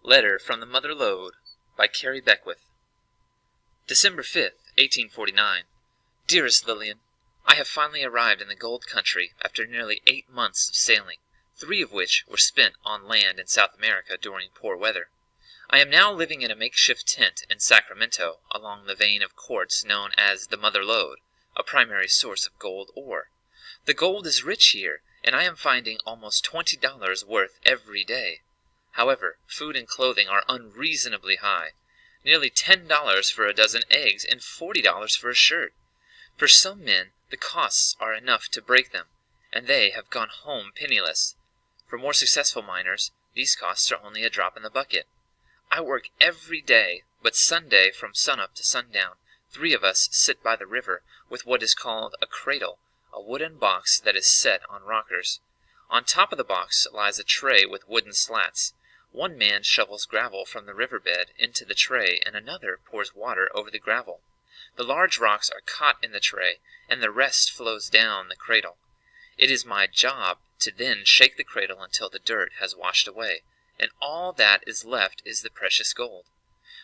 Letter from the Mother Lode by Carrie Beckwith. December 5th, 1849. Dearest Lillian, I have finally arrived in the gold country after nearly 8 months of sailing, 3 of which were spent on land in South America during poor weather. I am now living in a makeshift tent in Sacramento along the vein of quartz known as the Mother Lode, a primary source of gold ore. The gold is rich here, and I am finding almost $20 worth every day. However, food and clothing are unreasonably high. Nearly $10 for a dozen eggs and $40 for a shirt. For some men, the costs are enough to break them, and they have gone home penniless. For more successful miners, these costs are only a drop in the bucket. I work every day, but Sunday from sunup to sundown, 3 of us sit by the river with what is called a cradle, a wooden box that is set on rockers. On top of the box lies a tray with wooden slats. One man shovels gravel from the riverbed into the tray, and another pours water over the gravel. The large rocks are caught in the tray, and the rest flows down the cradle. It is my job to then shake the cradle until the dirt has washed away, and all that is left is the precious gold.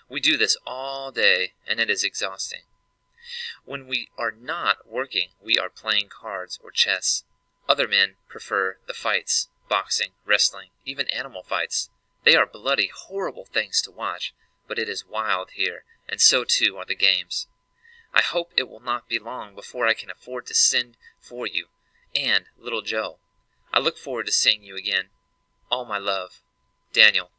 We do this all day, and it is exhausting. When we are not working, we are playing cards or chess. Other men prefer the fights, boxing, wrestling, even animal fights. They are bloody, horrible things to watch, but it is wild here, and so too are the games. I hope it will not be long before I can afford to send for you, and little Joe. I look forward to seeing you again. All my love. Daniel.